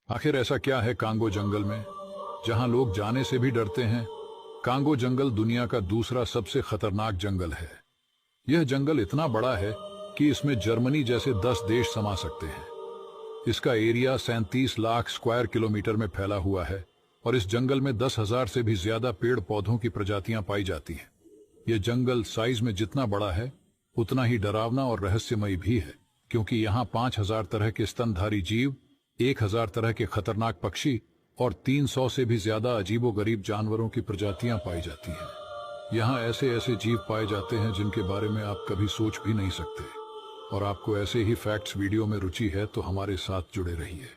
आखिर ऐसा क्या है कांगो जंगल में जहां लोग जाने से भी डरते हैं। कांगो जंगल दुनिया का दूसरा सबसे खतरनाक जंगल है। यह जंगल इतना बड़ा है कि इसमें जर्मनी जैसे 10 देश समा सकते हैं। इसका एरिया 37 लाख स्क्वायर किलोमीटर में फैला हुआ है और इस जंगल में 10,000 से भी ज्यादा पेड़ पौधों की प्रजातियां पाई जाती हैं। यह जंगल साइज में जितना बड़ा है उतना ही डरावना और रहस्यमयी भी है, क्योंकि यहाँ 5,000 तरह के स्तनधारी जीव, 1,000 तरह के खतरनाक पक्षी और 300 से भी ज्यादा अजीबोगरीब जानवरों की प्रजातियां पाई जाती हैं। यहाँ ऐसे ऐसे जीव पाए जाते हैं जिनके बारे में आप कभी सोच भी नहीं सकते। और आपको ऐसे ही फैक्ट्स वीडियो में रुचि है तो हमारे साथ जुड़े रहिए।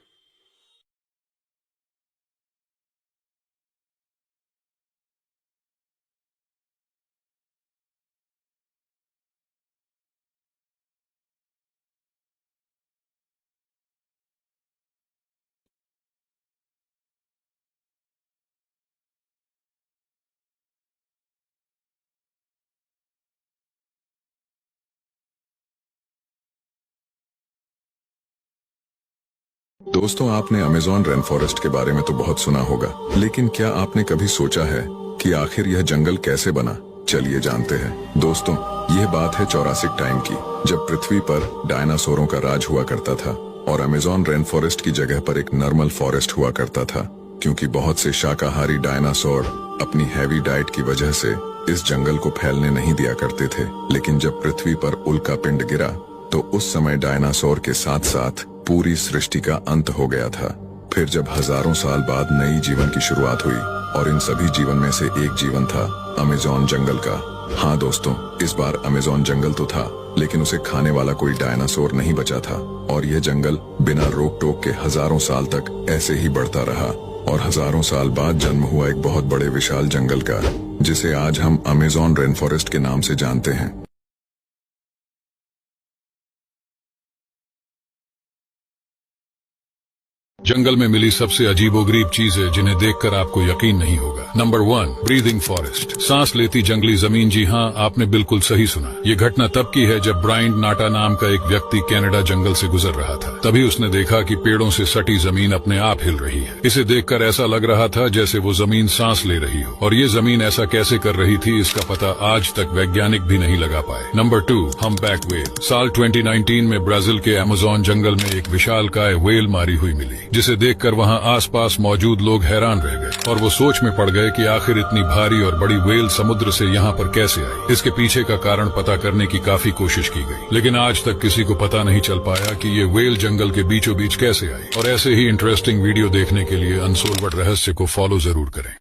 दोस्तों, आपने अमेज़न रेन फॉरेस्ट के बारे में तो बहुत सुना होगा, लेकिन क्या आपने कभी सोचा है कि आखिर यह जंगल कैसे बना? चलिए जानते हैं। दोस्तों, यह बात है जौरासिक टाइम की, जब पृथ्वी पर डायनासोरों का राज हुआ करता था और अमेज़न रेन फॉरेस्ट की जगह पर एक नॉर्मल फॉरेस्ट हुआ करता था, क्योंकि बहुत से शाकाहारी डायनासोर अपनी हैवी डाइट की वजह से इस जंगल को फैलने नहीं दिया करते थे। लेकिन जब पृथ्वी पर उल्का पिंड गिरा तो उस समय डायनासोर के साथ साथ पूरी सृष्टि का अंत हो गया था। फिर जब हजारों साल बाद नई जीवन की शुरुआत हुई और इन सभी जीवन में से एक जीवन था अमेज़न जंगल का। हाँ दोस्तों, इस बार अमेज़न जंगल तो था, लेकिन उसे खाने वाला कोई डायनासोर नहीं बचा था और यह जंगल बिना रोक टोक के हजारों साल तक ऐसे ही बढ़ता रहा और हजारों साल बाद जन्म हुआ एक बहुत बड़े विशाल जंगल का, जिसे आज हम अमेज़न रेन फॉरेस्ट के नाम से जानते हैं। जंगल में मिली सबसे अजीबोगरीब चीजें जिन्हें देखकर आपको यकीन नहीं होगा। नंबर 1, ब्रीदिंग फॉरेस्ट, सांस लेती जंगली जमीन। जी हाँ, आपने बिल्कुल सही सुना। ये घटना तब की है जब ब्रायन नाटा नाम का एक व्यक्ति कनाडा जंगल से गुजर रहा था। तभी उसने देखा कि पेड़ों से सटी जमीन अपने आप हिल रही है। इसे देखकर ऐसा लग रहा था जैसे वो जमीन सांस ले रही हो, और ये जमीन ऐसा कैसे कर रही थी इसका पता आज तक वैज्ञानिक भी नहीं लगा पाए। Number 2, humpback whale. साल 2019 में ब्राजील के अमेज़न जंगल में एक विशालकाय व्हेल मारी हुई मिली, जिसे देखकर वहां आसपास मौजूद लोग हैरान रह गए और वो सोच में पड़ गए कि आखिर इतनी भारी और बड़ी व्हेल समुद्र से यहाँ पर कैसे आई। इसके पीछे का कारण पता करने की काफी कोशिश की गई, लेकिन आज तक किसी को पता नहीं चल पाया कि ये व्हेल जंगल के बीचों बीच कैसे आई। और ऐसे ही इंटरेस्टिंग वीडियो देखने के लिए अनसोल्व्ड रहस्य को फॉलो जरूर करें।